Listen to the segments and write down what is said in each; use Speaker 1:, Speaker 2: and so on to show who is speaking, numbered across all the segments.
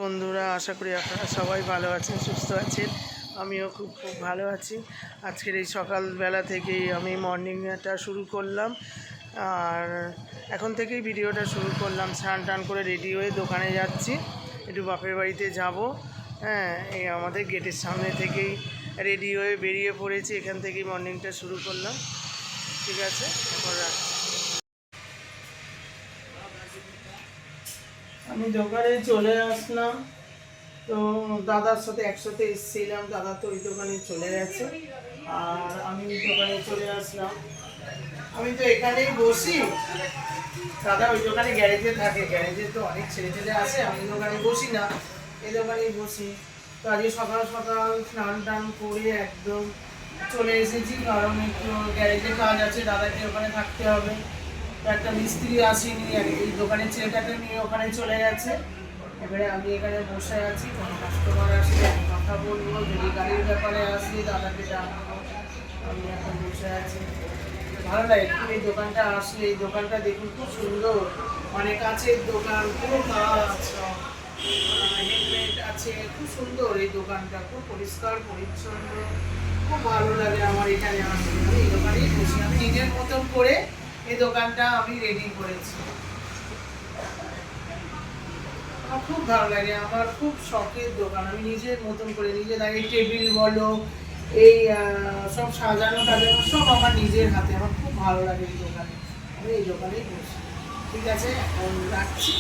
Speaker 1: বন্ধুরা, আশা করি আপনারা সবাই ভালো আছেন, সুস্থ আছেন। আমিও খুব খুব ভালো আছি। আজকের এই সকালবেলা থেকেই আমি মর্নিংটা শুরু করলাম, আর এখন থেকেই ভিডিওটা শুরু করলাম। স্নান টান করে রেডি হয়ে দোকানে যাচ্ছি, একটু বাপের বাড়িতে যাব। হ্যাঁ, এই আমাদের গেটের সামনে থেকেই রেডি হয়ে বেরিয়ে পড়েছি, এখান থেকেই মর্নিংটা শুরু করলাম। ঠিক আছে, এখন রাখছি। আমি দোকানে চলে আসলাম, তো দাদার সাথে একসাথে এসেছিলাম। দাদা তো ওই দোকানে চলে গেছে, আর আমি ওই দোকানে চলে আসলাম। আমি তো এখানেই বসি, দাদা ওই দোকানে গ্যারেজে থাকে। গ্যারেজে তো অনেক ছেলে ছেলে আসে, আমি দোকানে বসি না, এই দোকানেই বসি। তো আজকে সকাল সকাল স্নান টান করে একদম চলে এসেছি, কারণ একটু গ্যারেজে কাজ আছে, দাদাকে ওখানে থাকতে হবে। তো একটা মিস্ত্রি আসেনি, এই দোকানের ছেলেটাকে নিয়ে ওখানে চলে গেছে। এবারে আমি এখানে বসে আছি, কোনো কাস্টমার আসলে আমি কথা বলবো, যদি গাড়ির ব্যাপারে আসি দাদাকে জানাবো। আমি এখন বসে আছি, ভালো লাগে খুব এই দোকানটা আসলে। এই দোকানটা দেখুন, খুব সুন্দর, মানে কাছের দোকান, পুরো কাজ, হেলমেট আছে, খুব সুন্দর এই দোকানটা, খুব পরিষ্কার পরিচ্ছন্ন, খুব ভালো লাগে আমার এখানে আসলে। আমি এই দোকানেই বসি, আমি নিজের মতন করে এই দোকানটা আমি রেডি করেছি। আমার খুব ভালো লাগে, আমার খুব শখের দোকান। আমি নিজের মতন করে নিজে দাঁড়িয়ে টেবিল বলো, এই সব সাজানো টাজানো সব আমার নিজের হাতে। আমার খুব ভালো লাগে এই দোকানে, আমি এই দোকানেই বসি। ঠিক আছে, এখন রাখছি।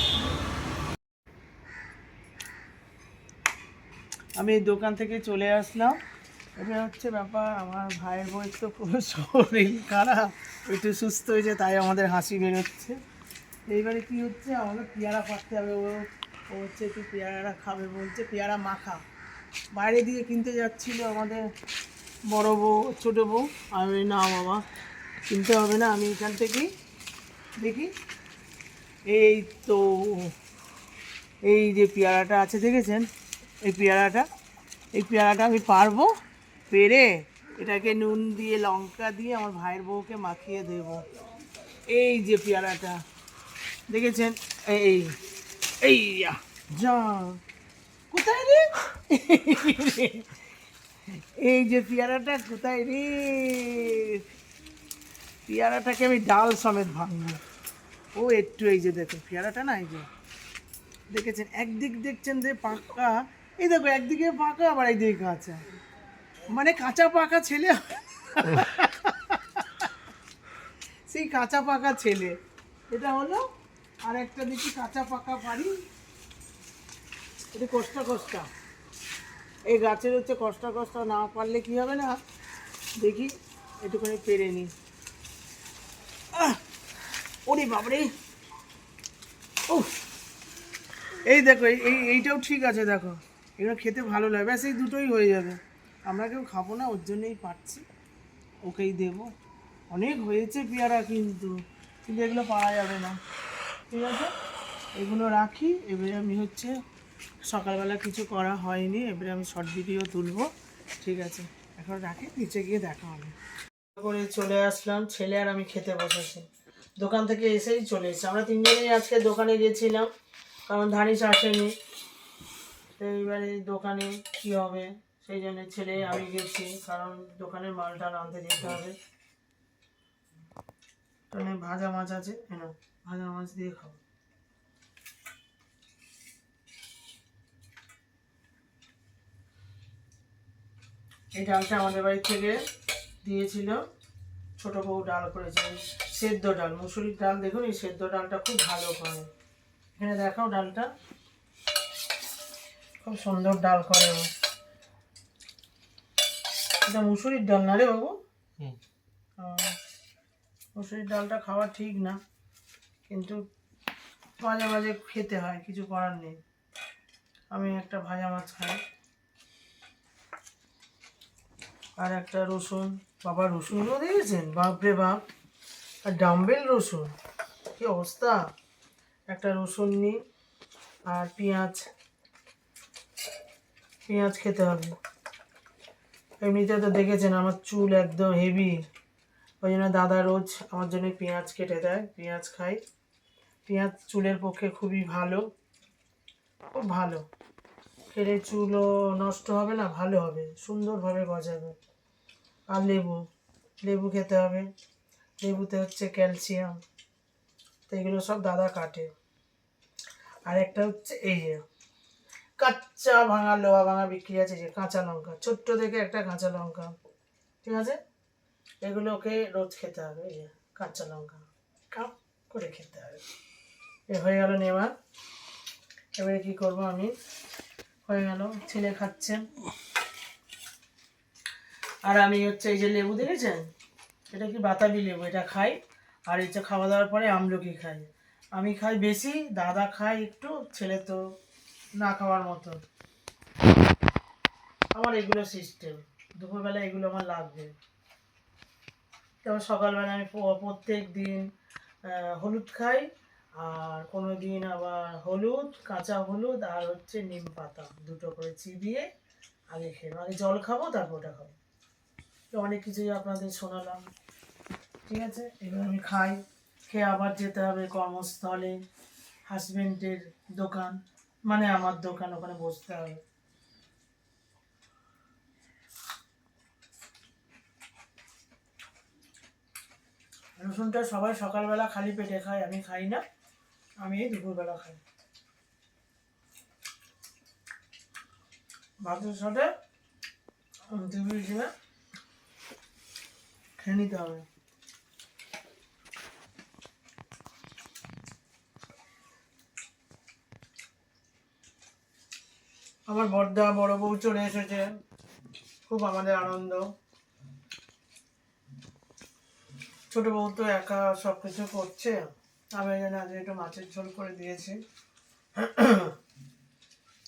Speaker 1: আমি এই দোকান থেকে চলে আসলাম। এটা হচ্ছে ব্যাপার, আমার ভাইয়ের বউয়ের তো খুব শরীর খারাপ, একটু সুস্থ হয়েছে, তাই আমাদের হাসি বেরোচ্ছে। এইবারে কি হচ্ছে, আমাদের পেয়ারা পাড়তে হবে। ও হচ্ছে একটু পেয়ারা খাবে বলছে, পেয়ারা মাখা। বাইরে দিয়ে কিনতে যাচ্ছিল আমাদের বড় বউ, ছোটো বউ। আমি না বাবা, কিনতে হবে না, আমি এখান থেকেই দেখি। এই তো এই যে পেয়ারাটা আছে দেখেছেন, এই পেয়ারাটা আমি পারবো, পেরে এটাকে নুন দিয়ে লঙ্কা দিয়ে আমার ভাইয়ের বউকে মাখিয়ে দেব। এই যে পেয়ারাটা দেখেছেন, এই এই যা, কোথায় রে? এই যে পেয়ারাটা কোথায় রে? পেয়ারাটাকে আমি ডাল সমেত ভাঙবো। ও একটু, এই যে দেখো পেয়ারাটা না, এই যে দেখেছেন, একদিক দেখছেন যে পাকা, এই দেখো একদিকে পাকা আবার একদিকে কাঁচা, মানে কাঁচা পাকা ছেলে। সেই কাঁচা পাকা ছেলে এটা হলো। আর একটা দেখি কাঁচা পাকা পারি, এটা কষ্টা কষ্টা, এই গাছের হচ্ছে কষ্টা কষ্টা, না পারলে কি হবে না, দেখি একটুখানি পেরে নিই। ওরে বাবরে, ও এই দেখো, এইটাও ঠিক আছে, দেখো এগুলো খেতে ভালো লাগে। ব্যাস এই দুটোই হয়ে যাবে, আমরা কেউ খাবো না, ওর জন্যই পাচ্ছি, ওকেই দেবো। অনেক হয়েছে পেয়ারা, কিন্তু কিন্তু এগুলো পাওয়া যাবে না। ঠিক আছে, এগুলো রাখি। এবারে আমি হচ্ছে সকালবেলা কিছু করা হয়নি, এবারে আমি শর্ট ভিডিও তুলবো। ঠিক আছে, এখন রাখি, নিচে গিয়ে দেখা হবে। করে চলে আসলাম, ছেলে আর আমি খেতে বসেছি। দোকান থেকে এসেই চলে এসেছি, আমরা তিনজনেই আজকে দোকানে গেছিলাম, কারণ ধানিস আসেনি। এইবারে দোকানে কি হবে, সেই জন্য ছেলে আমি গেছি, কারণ দোকানের মালটা আনতে যেতে হবে। মানে ভাজা মাছ আছে, ভাজা মাছ দিয়ে খাবো। এই ডালটা আমাদের বাড়ি থেকে দিয়েছিল, ছোট বউ ডাল করেছে, সেদ্ধ ডাল, মুসুরির ডাল। দেখুন এই সেদ্ধ ডালটা খুব ভালো করে, এখানে দেখাও ডালটা, খুব সুন্দর ডাল করে ও। এটা মুসুরির ডাল না রে বাবু? মুসুরির ডালটা খাওয়া ঠিক না, কিন্তু মাঝে মাঝে খেতে হয়, কিছু করার নেই। আমি একটা ভাজা মাছ খাই, আর একটা রসুন। বাবা রসুনগুলো দেখেছেন, বাপরে বাপ, আর ডাম্বেল রসুন, কি অবস্থা। একটা রসুন নিই, আর পেঁয়াজ খেতে হবে। এমনিতে তো দেখেছেন আমার চুল একদম হেভি, ওই জন্য দাদা রোজ আমার জন্য পেঁয়াজ কেটে দেয়, পেঁয়াজ খাই। পেঁয়াজ চুলের পক্ষে খুবই ভালো, খুব ভালো, খেলে চুলও নষ্ট হবে না, ভালো হবে, সুন্দরভাবে গজাবে। আর লেবু, লেবু খেতে হবে, লেবুতে হচ্ছে ক্যালসিয়াম, তো এগুলো সব দাদা কাটে। আর একটা হচ্ছে এই যে কাঁচা ভাঙা লোহা ভাঙা বিক্রি আছে, যে কাঁচা লঙ্কা, ছোট্ট দেখে একটা কাঁচা লঙ্কা, ঠিক আছে, এগুলোকে রোজ খেতে হবে। এই যে কাঁচা লঙ্কা কাপ করে খেতে হবে। এ হয়ে গেল নেওয়া। এবারে কি করব আমি, হয়ে গেল, ছেলে খাচ্ছে, আর আমি হচ্ছে এই যে লেবু দেখেছেন, এটা কি বাতাবি লেবু, এটা খাই। আর এটা খাওয়া দাওয়ার পরে আমলকি খাই। আমি খাই বেশি, দাদা খায় একটু, ছেলে তো না খাওয়ার মতো। আমার এগুলো সিস্টেম, দুপুরবেলা এগুলো আমার লাগবে। যেমন সকালবেলা আমি প্রত্যেক দিন হলুদ খাই, আর কোনো দিন আবার হলুদ, কাঁচা হলুদ আর হচ্ছে নিম পাতা দুটো করে চিবিয়ে আগে খেয়ে, আগে জল খাবো তারপর ওটা খাবো। তো অনেক কিছুই আপনাদের শোনালাম, ঠিক আছে। এগুলো আমি খাই, খেয়ে আবার যেতে হবে কর্মস্থলে, হাজবেন্ডের দোকান, মানে আমার দোকান, ওখানে বসতে হবে। রসুনটা সবাই সকালবেলা খালি পেটে খায়, আমি খাই না, আমি এই দুপুরবেলা খাই। ভাতের সাথে টিভি হিসেবে খেয়ে নিতে হবে। আমার বড়দা বড় বউ চলে এসেছে, খুব আমাদের আনন্দ। ছোট বউ তো একা সব কিছু করছে, আমি এখানে আজ একটু মাছের ঝোল করে দিয়েছি।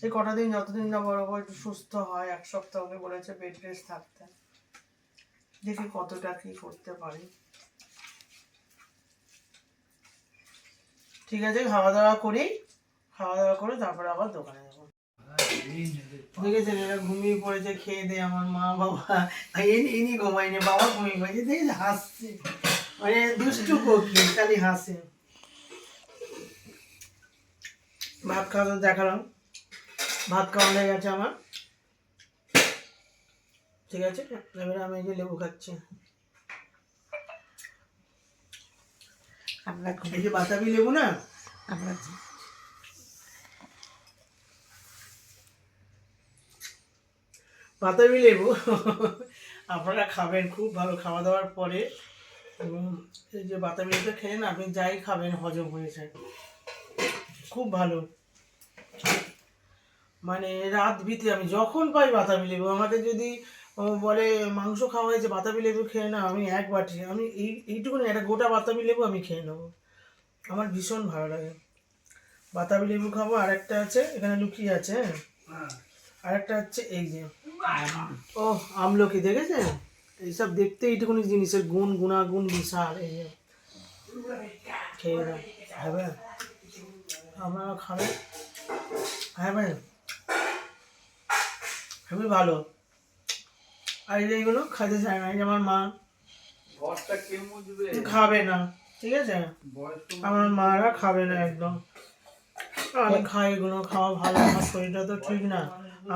Speaker 1: এই কটা দিন, যতদিন না বড় বউ একটু সুস্থ হয়, 1 সপ্তাহ ওকে বলেছে বেড রেস্ট থাকতে, দেখি কতটা কি করতে পারি। ঠিক আছে, খাওয়া দাওয়া করি, খাওয়া দাওয়া করে তারপরে আবার দোকানে যাবো। দেখেছেন এরা ঘুমিয়ে পড়েছে খেয়ে দিয়ে, আমার মা বাবা, ইনি ঘুমায়নি, বাবা ঘুমিয়ে পড়েছে, দেখে হাসছে, মানে দুষ্টু কোকিল, খালি হাসে। ভাত খাওয়া দেখালাম, ভাত খাওয়া হয়ে গেছে আমার, ঠিক আছে। এবারে আমি এই যে লেবু খাচ্ছি, এই যে বাতাবি লেবু না, বাতাবি লেবু আপনারা খাবেন, খুব ভালো। খাওয়া দাওয়ার পরে এই যে বাতাবি লেবুটা খেলেন, আপনি যাই খাবেন হজম হয়ে যায়, খুব ভালো। মানে রাত বিতে আমি যখন পাই বাতাবি লেবু, আমাকে যদি বলে মাংস খাওয়া হয়েছে বাতাবি লেবু খেয়ে না, আমি এক বাটি, আমি এইটুকুনি একটা গোটা বাতাবি লেবু আমি খেয়ে নেবো, আমার ভীষণ ভালো লাগে। বাতাবি লেবু খাবো, আর একটা আছে এখানে লুকিয়ে আছে, হ্যাঁ, আর একটা হচ্ছে এই যে, ও আমলকি, দেখেছেন এইসব দেখতে এইটুকুনি জিনিসের গুণাগুণ বিশাল। এই যে খেয়ে দাও, হবে আপনারা খাবেন, হ্যাঁ ভাই, খুবই ভালো। আর এইগুলো খাইতে চায় না, এই যে আমার মা খাবে না, ঠিক আছে, আমার মারা খাবে না একদম, আমি খাই, এগুলো খাওয়া ভালো, আমার শরীরটা তো ঠিক না,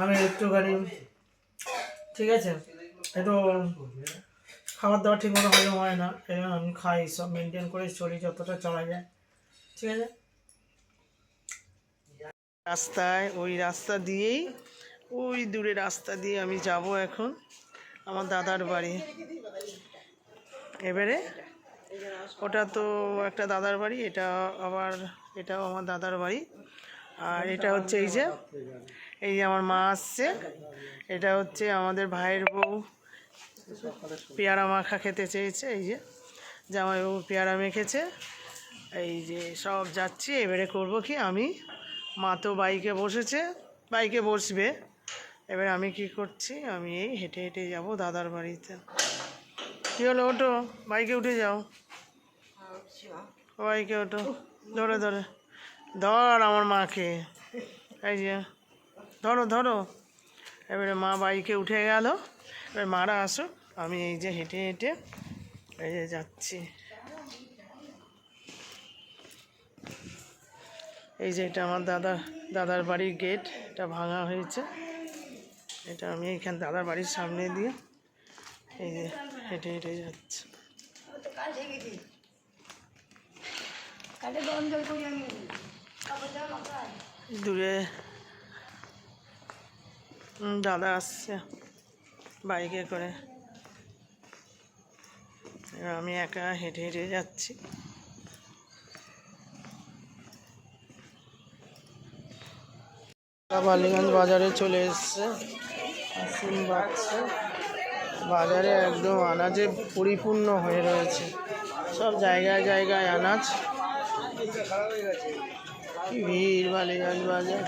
Speaker 1: আমি একটুখানি, ঠিক আছে, একটু খাবার দাবার ঠিক মতো হজম হয় না, এই জন্য আমি খাই, সব মেনটেন করে শরীর যতটা চলা যায়, ঠিক আছে। রাস্তায়, ওই রাস্তা দিয়েই, ওই দূরে রাস্তা দিয়ে আমি যাব এখন আমার দাদার বাড়ি। এবারে ওটা তো একটা দাদার বাড়ি, এটা আবার, এটাও আমার দাদার বাড়ি। আর এটা হচ্ছে এই যে, এই যে আমার মা আসছে, এটা হচ্ছে আমাদের ভাইয়ের বউ পেয়ারা মাখা খেতে চেয়েছে, এই যে জামাইবাবু পেয়ারা মেখেছে, এই যে সব যাচ্ছি। এবারে করবো কি, আমি, মা তো বাইকে বসেছে, বাইকে বসবে, এবার আমি কি করছি, আমি এই হেঁটে হেঁটে যাব দাদার বাড়িতে। কী হলো, ওঠো, বাইকে উঠে যাও, বাইকে ওঠো, ধরে ধরে ধর আমার মাকে, এই যে ধরো ধরো। এবারে মা বাইকে উঠে গেল, এবার মারা আসুক, আমি এই যে হেঁটে হেঁটে এই যে যাচ্ছি। এই যে এটা আমার দাদার বাড়ির গেট, এটা ভাঙা হয়েছে। এটা আমি এখানে দাদার বাড়ির সামনে দিয়ে এই যে হেঁটে হেঁটে যাচ্ছে। দূরে দাদা আসছে বাইকে করে, আমি একা হেঁটে হেঁটে যাচ্ছি। বালিগঞ্জ বাজারে চলে এসছে, আসুন বাচ্চা বাজারে একদম আনাজে পরিপূর্ণ হয়ে রয়েছে, সব জায়গায় জায়গায় আনাজ। কি ভিড় বালিগঞ্জ বাজার।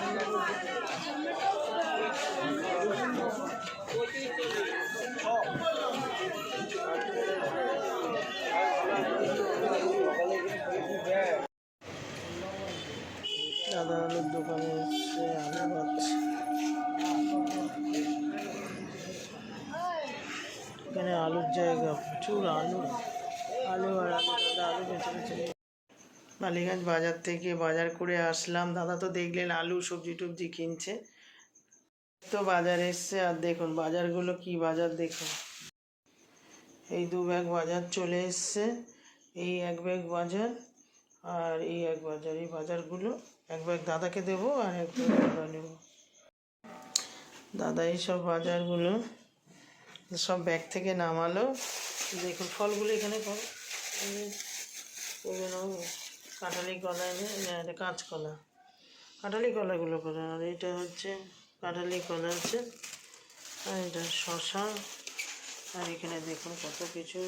Speaker 1: দাদা আলুর দোকানে এসছে, আলু পাচ্ছে। এখানে আলুর জায়গা, প্রচুর আলু আর আলু। দাদা আলু বেছে বেছে বালিগঞ্জ বাজার থেকে বাজার করে আসলাম। দাদা তো দেখলেন আলু সবজি টবজি কিনছে। তো বাজার এসছে, আর দেখুন বাজারগুলো কি বাজার দেখুন। এই 2 ব্যাগ বাজার চলে এসছে, এই 1 ব্যাগ বাজার আর এই 1 বাজার। এই বাজারগুলো 1 ব্যাগ দাদাকে দেবো আর 1 ব্যাগ আমরা নেব। দাদা এই সব বাজারগুলো সব ব্যাগ থেকে নামালো। দেখুন ফলগুলো এখানে কাঁঠালি কলা এনে, এটা কাঁচকলা, কাঁঠালি কলাগুলো করে। আর এটা হচ্ছে কাঁঠালি কলা আছে, আর এটা শশা। আর এখানে দেখুন কত কিছু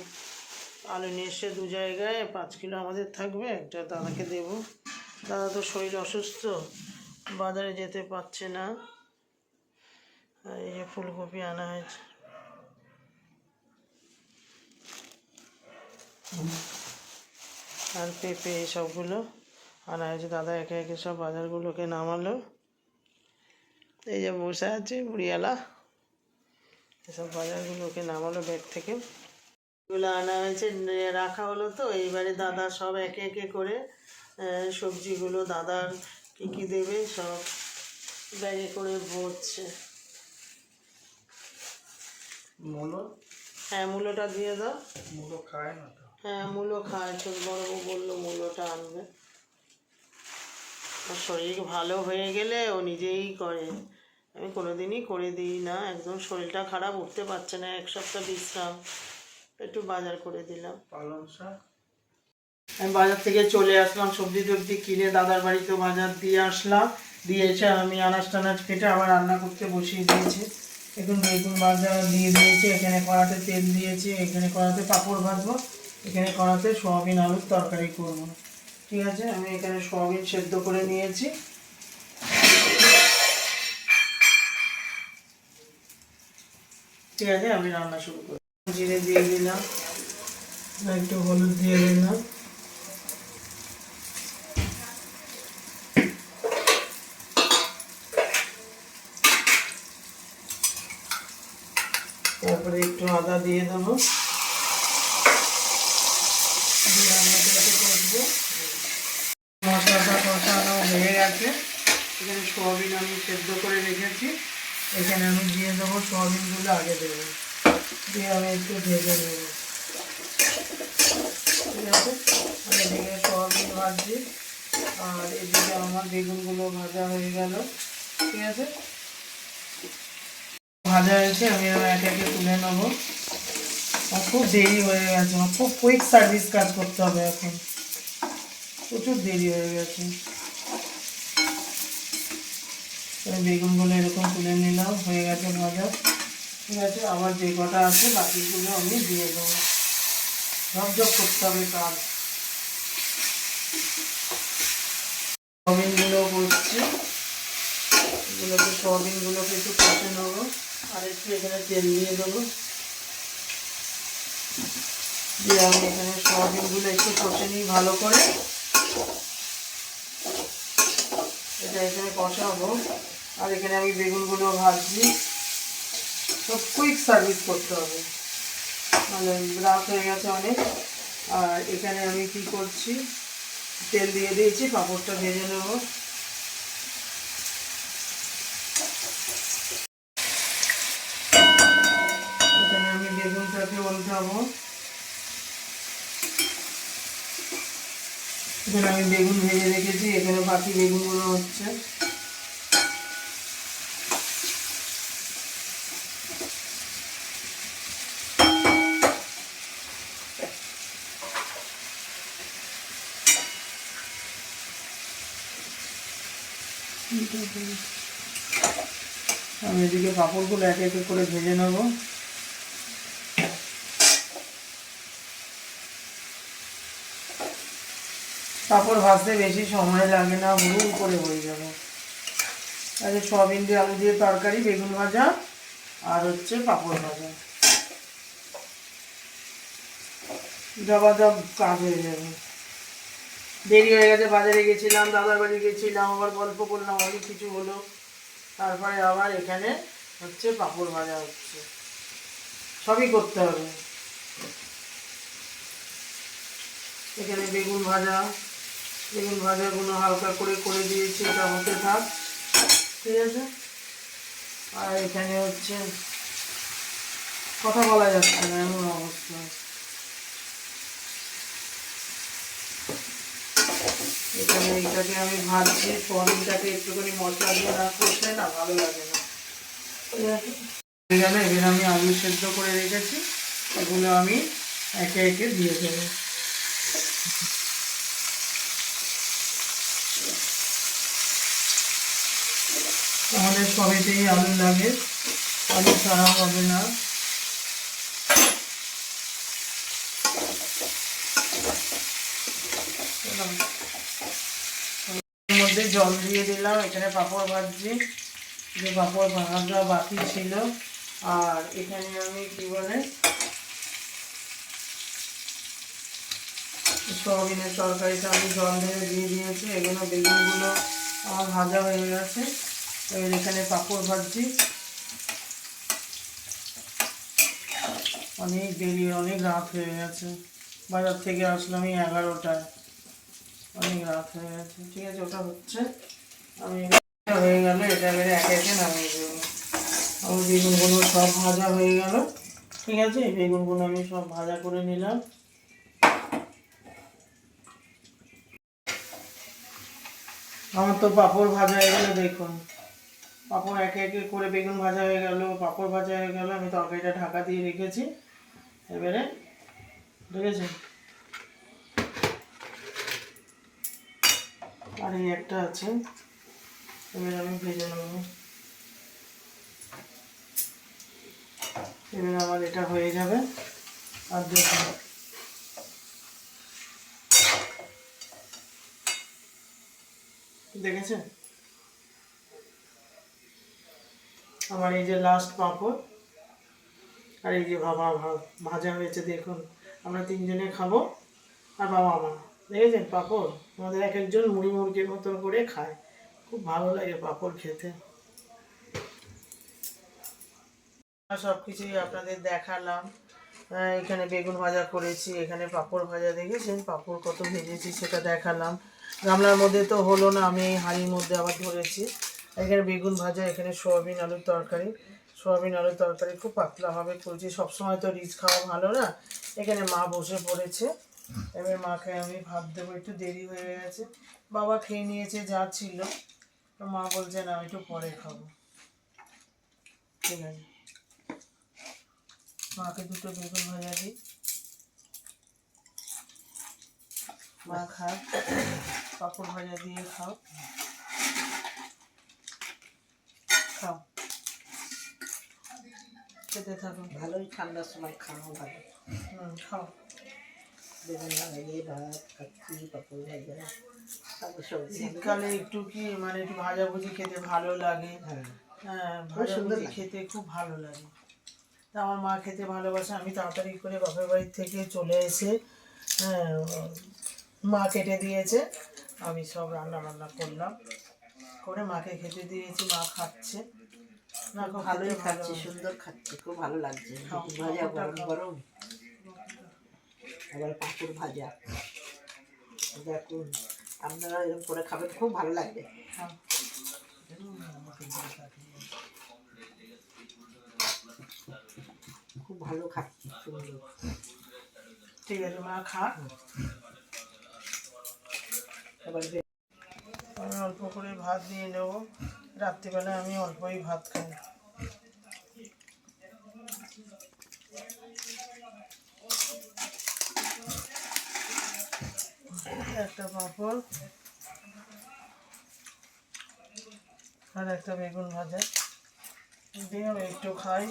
Speaker 1: আলু নিয়ে এসছে 2 জায়গায়। 5 কিলো আমাদের থাকবে, একটা দাদাকে দেবো। দাদা তো শরীর অসুস্থ, বাজারে যেতে পারছে না। আর এই যে ফুলকপি আনা হয়েছে, আর পেঁপে, সবগুলো আনা হয়েছে। দাদা একে একে সব বাজারগুলোকে নামালো। এই যে বসে আছে বুড়িয়ালা, এসব বাজারগুলোকে নামালো ব্যাগ থেকে। এগুলো আনা হয়েছে, রাখা হলো। তো এইবারে দাদা সব একে একে করে সবজিগুলো দাদার কী কী দেবে সব ব্যাগে করে ভরছে। মূলো, হ্যাঁ মূলোটা দিয়ে দাও। মূলো খায় না তো? হ্যাঁ মূলো খায়, ছোট বড় বললো মূলোটা আনবে। ওর শরীর ভালো হয়ে গেলে ও নিজেই করে, আমি কোনোদিনই করে দিই না। একদম শরীরটা খারাপ, উঠতে পারছে না, 1 সপ্তাহ বিশ্রাম, একটু বাজার করে দিলাম। পালং শাক আমি বাজার থেকে চলে আসলাম, সবজি টবজি কিনে দাদার বাড়িতে বাজার দিয়ে আসলাম। দিয়ে এসে আমি আনাজ টানাজ কেটে আবার রান্না করতে বসিয়ে দিয়েছি। এখন বেগুন ভাজা দিয়ে দিয়েছি, এখানে কড়াতে তেল দিয়েছি, এখানে কড়াতে পাঁপড় ভাজবো, এখানে কড়াতে সোয়াবিন আলুর তরকারি করবো। ঠিক আছে, আমি এখানে সোয়াবিন সেদ্ধ করে নিয়েছি। ঠিক আছে, আমি রান্না শুরু করি। জিরে দিয়ে দিলাম, একটু হলুদ দিয়ে দিলাম, তারপরে একটু আদা দিয়ে দেবো, মশলাটা কষানো হয়ে গেছে। এখানে সোয়াবিন আমি সেদ্ধ করে রেখেছি, এখানে আমি দিয়ে দেবো সোয়াবিনগুলো, আগে দেবো, দিয়ে আমি একটু ভেজে নেব। ঠিক আছে, আমি এদিকে সোয়াবিন ভাজছি আর এদিকে আমার বেগুনগুলো ভাজা হয়ে গেল। ঠিক আছে, ভাজা হয়েছে, আমি একে একে তুলে নেবো। খুব দেরি হয়ে গেছে, খুব কুইক সার্ভিস কাজ করতে হবে এখন, প্রচুর দেরি হয়ে গেছে। বেগুনগুলো এরকম তুলে নিলাম, হয়ে গেছে ভাজা। ঠিক আছে, আবার যে কটা আছে বাকিগুলো আমি দিয়ে দেবো, ঝপঝপ করতে হবে কাজ। সোয়াবিনগুলো করছি, এগুলোকে সোয়াবিনগুলোকে একটু কষে নেবো, আর একটু এখানে তেল দিয়ে দেবো। দিয়ে আমি এখানে সোয়াবিনগুলো একটু কষে নিই ভালো করে, এটা এখানে কষাবো। আর এখানে আমি বেগুনগুলো ভাজছি, সব কুইক সার্ভিস করতে হবে, মানে রাত হয়ে গেছে অনেক। আর এখানে আমি কি করছি, তেল দিয়ে দিয়েছি, পাঁপড়টা ভেজে নেবো। কড়াইটাকে উল্টাবো। এখানে আমি বেগুন ভেজে রেখেছি, এখানে বাকি বেগুনগুলো হচ্ছে। আমি এদিকে পাঁপড়গুলো এক এক করে ভেজে নেব। পাঁপড় ভাজতে বেশি সময় লাগে না, হুড়ুম করে হয়ে যাবে। আচ্ছা, সয়াবিন দিয়ে আলু দিয়ে তরকারি, বেগুন ভাজা আর হচ্ছে পাঁপড় ভাজা, জবাজব কাজ হয়ে যাবে। দেরি হয়ে গেছে, বাজারে গেছিলাম, দাদার বাড়ি গেছিলাম, আবার গল্প করলাম, অনেক কিছু হলো। তারপরে আবার এখানে হচ্ছে পাঁপড় ভাজা হচ্ছে, সবই করতে হবে। এখানে বেগুন ভাজাগুলো হালকা করে করে দিয়েছি, এটা হতে থাক, ঠিক আছে। আর এখানে হচ্ছে কথা বলা যাচ্ছে না, এমন অবস্থা। এখানে এইটাকে আমি ভাজছি, সোয়াবিনটাকে একটুখানি মশলা দিয়ে না করতে না ভালো লাগে না, ঠিক আছে। এখানে আমি আলু সেদ্ধ করে রেখেছি, এগুলো আমি একে একে দিয়ে দেবো। আমাদের সবেতেই আলু লাগে, আলু ছাড়া হবে না। এর মধ্যে জল দিয়ে দিলাম, এখানে পাঁপড় ভাজছি, যে পাঁপড় ভাজা বাকি ছিল। আর এখানে আমি কি বলে সয়াবিনের তরকারিটা আমি জল ঢেলে দিয়ে দিয়েছি। এগুলো বেগুনগুলো আমার ভাজা হয়ে গেছে, এবার এখানে পাঁপড় ভাজছি। অনেক দেরি, অনেক রাত হয়ে গেছে, বাজার থেকে আসলাম এই 11টায়, অনেক রাত হয়ে গেছে, ঠিক আছে। ওটা হচ্ছে, আমি হয়ে গেল, এটা এবারে একে একে নামিয়ে দেবো। আমার বেগুনগুলো সব ভাজা হয়ে গেল, ঠিক আছে। এই বেগুনগুলো আমি সব ভাজা করে নিলাম। আমার তো পাঁপড় ভাজা হয়ে গেলো, দেখুন পাঁপড় একে একে করে বেগুন ভাজা হয়ে গেল, পাঁপড় ভাজা হয়ে গেল। আমি তরকারিটা ঢাকা দিয়ে রেখেছি, এবারে ঠিক আছে। আর এই একটা আছে, এবারে আমি ভেজে নেব। এবারে আমার এটা হয়ে যাবে। আর দেখুন দেখেছেন আমার এই যে লাস্ট পাঁপড়, আর এই যে বাবা ভাজা হয়েছে, দেখুন আমরা তিনজনে খাবো, আর বাবা মা। দেখেছেন পাঁপড় আমাদের এক একজন মুড়ি মুড়কির মতন করে খায়, খুব ভালো লাগে পাঁপড় খেতে। সব কিছুই আপনাদের দেখালাম। এখানে বেগুন ভাজা করেছি, এখানে পাঁপড় ভাজা, দেখেছেন পাঁপড় কত ভেজেছি সেটা দেখালাম। গামলার মধ্যে তো হলো না, আমি এই হাঁড়ির মধ্যে আবার ধরেছি। এখানে বেগুন ভাজা, এখানে সোয়াবিন আলুর তরকারি। সোয়াবিন আলুর তরকারি খুব পাতলাভাবে করেছি, সবসময় তো রিচ খাওয়া ভালো না। এখানে মা বসে পড়েছে, এবার মাকে আমি ভাত দেবো, একটু দেরি হয়ে গেছে। বাবা খেয়ে নিয়েছে যা ছিল, তো মা বলছে না আমি একটু পরে খাবো, ঠিক আছে। মাকে দুটো বেগুন ভাজা দিই, মা খাও, পাঁপড় ভাজা দিয়ে খাও, খাও, খেতে থাকো।
Speaker 2: ভালোই, ঠান্ডার সময় খাওয়া ভালো।
Speaker 1: খাও।
Speaker 2: বেগুন ভাজা ভাত খাচ্ছি, পাঁপড় ভাজা, তারপর সবজি।
Speaker 1: শীতকালে একটু কি মানে একটু ভাজাভুজি খেতে ভালো লাগে,
Speaker 2: হ্যাঁ,
Speaker 1: হ্যাঁ
Speaker 2: সুন্দর
Speaker 1: ভাজাভুজি
Speaker 2: লাগে।
Speaker 1: খেতে খুব ভালো লাগে। তা আমার মা খেতে ভালোবাসে। আমি তাড়াতাড়ি করে বাপের বাড়ির থেকে চলে এসে, হ্যাঁ মা কেটে দিয়েছে, আমি সব রান্না বান্না করলাম, করে মাকে খেতে দিয়েছি, মা খাচ্ছে। না খুব
Speaker 2: ভালোই
Speaker 1: খেতে
Speaker 2: খাচ্ছি,
Speaker 1: ভালো।
Speaker 2: সুন্দর খাচ্ছি, খুব ভালো লাগছে।
Speaker 1: খাও,
Speaker 2: বেগুন ভাজা
Speaker 1: পাঁপড়টা
Speaker 2: গরম
Speaker 1: খাও।
Speaker 2: গরম, আবার পাঁপড় ভাজা। দেখুন আপনারা এরকম করে খাবেন, খুব ভালো লাগবে।
Speaker 1: খাও।
Speaker 2: খুব ভালো খাচ্ছি, সুন্দর।
Speaker 1: ঠিক আছে মা, খা।
Speaker 2: এবার
Speaker 1: আমি অল্প করে ভাত নিয়ে নেবো, রাত্রিবেলায় আমি অল্পই ভাত খাই। একটা পাঁপড় আর একটা বেগুন ভাজা দিয়ে আমি একটু খাই।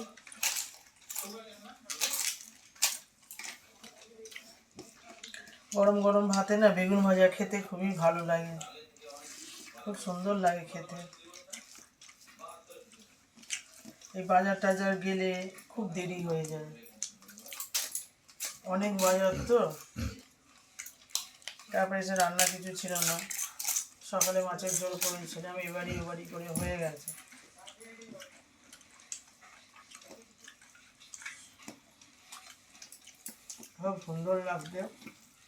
Speaker 1: গরম গরম ভাতে না বেগুন ভাজা খেতে খুবই ভালো লাগে, খুব সুন্দর লাগে খেতে। এই বাজার টাজার গেলে খুব দেরি হয়ে যায়, অনেক বাজার তো, তারপরে এসে রান্না কিছু ছিল না, সকালে মাছের ঝোল করেছিলাম, এবারই করে হয়ে গেছে। খুব সুন্দর লাগছে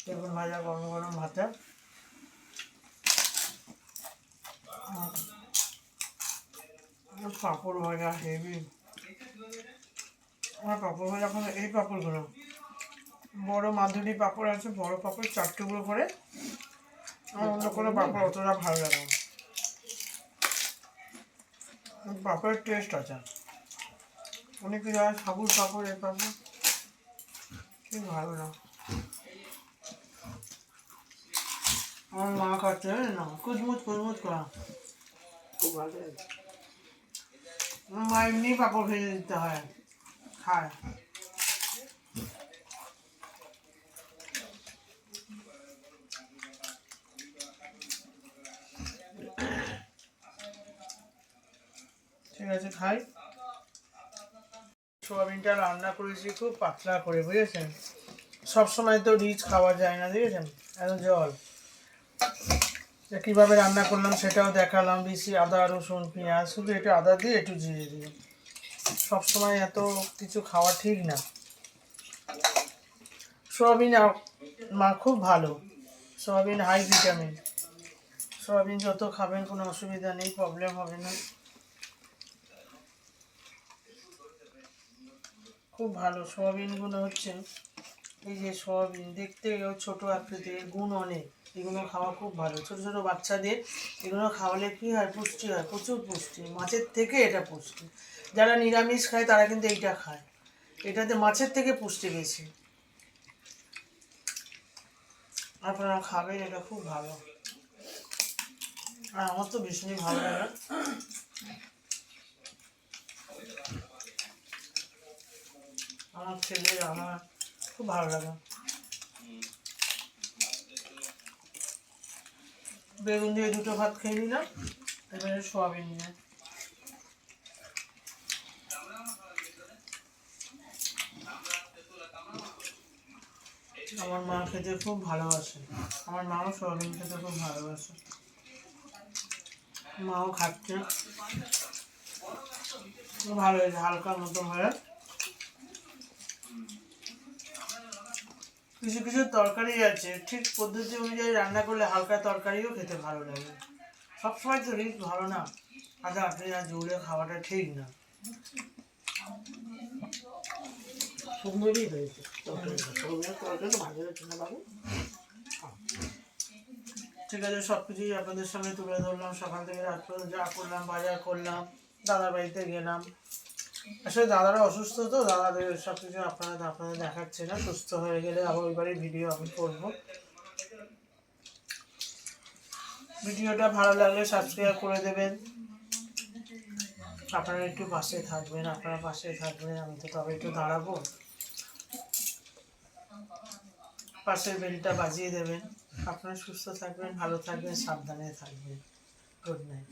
Speaker 1: বেগুন ভাজা গরম গরম ভাতে। পাঁপড় ভাজা হেভি। আমার পাঁপড় ভাজা এখন এই পাঁপড়গুলো বড় মাধুরী পাঁপড় আছে, বড় পাঁপড় 4 টুকরো করে। আমার অন্য কোনো পাঁপড় অতটা ভালো লাগে না, পাঁপড়ের টেস্ট আছে। অনেক কিছু আছে, সাবুর পাঁপড়, এই পাঁপড় ঠিক ভালো না। আমার মা খাচ্ছে না, কুচমুচ করা।
Speaker 2: খুব ভালো লাগে।
Speaker 1: আমার মা এমনি পাঁপড় ভেজে দিতে হয়, খায়। ঠিক আছে, খাই। সোয়াবিনটা রান্না করেছি খুব পাতলা করে, বুঝেছেন? সবসময় তো রিচ খাওয়া যায় না, বুঝেছেন? এত জল। কীভাবে রান্না করলাম সেটাও দেখালাম, বেশি আদা রসুন পেঁয়াজ, শুধু একটু আদা দিয়ে একটু জিরে দিয়ে। সবসময় এত কিছু খাওয়া ঠিক না। সোয়াবিন মা খুব ভালো, সোয়াবিন হাই ভিটামিন। সোয়াবিন যত খাবেন কোনো অসুবিধা নেই, প্রবলেম হবে না, খুব ভালো। সোয়াবিনগুলো হচ্ছে, এই যে সোয়াবিন দেখতে ছোটো আকৃতির, গুণ অনেক, এগুলো খাওয়া খুব ভালো। ছোটো ছোটো বাচ্চাদের এগুলো খাওয়ালে কী হয়, পুষ্টি হয়, প্রচুর পুষ্টি। মাছের থেকে এটা পুষ্টি। যারা নিরামিষ খায় তারা কিন্তু এইটা খায়, এটাতে মাছের থেকে পুষ্টি বেশি। আপনারা খাবেন, এটা খুব ভালো। আর আমার তো ভীষণই ভালো লাগে। আমার ছেলে, আমার খুব ভালো লাগে। বেগুন দিয়ে 2টো ভাত খেয়ে নিলাম, এবারে সোয়াবিন নিয়ে। আমার মা খেতে খুব ভালোবাসে, আমার মাও সোয়াবিন খেতে খুব ভালোবাসে, মাও খাচ্ছে। ভালো হয়েছে, হালকা মতো হয়ে। কিছু কিছু তরকারি আছে ঠিক পদ্ধতি অনুযায়ী রান্না করলে হালকা তরকারিও খেতে ভালো লাগে। সবসময় তো রিচ ভালো না, আদা পেঁয়াজ জুড়ে খাওয়াটা ঠিক না।
Speaker 2: সুন্দরই হয়েছে তরকারিটা, ভালো হয়েছে না বাবু?
Speaker 1: ঠিক আছে, সব কিছুই আপনাদের সামনে তুলে ধরলাম। সকাল থেকে রাত পর্যন্ত যা করলাম, বাজার করলাম, দাদার বাড়িতে গেলাম। আসলে দাদারা অসুস্থ তো, দাদাদের সব কিছু আপনাদের দেখাচ্ছে না। সুস্থ হয়ে গেলে আবার ওই বাড়ির ভিডিও আমি করবো। ভিডিওটা ভালো লাগলে সাবস্ক্রাইব করে দেবেন। আপনারা একটু পাশে থাকবেন, আপনারা পাশে থাকবেন, আমি তো তবে একটু দাঁড়াবো। পাশের বেলটা বাজিয়ে দেবেন। আপনারা সুস্থ থাকবেন, ভালো থাকবেন, সাবধানে থাকবেন। Good night.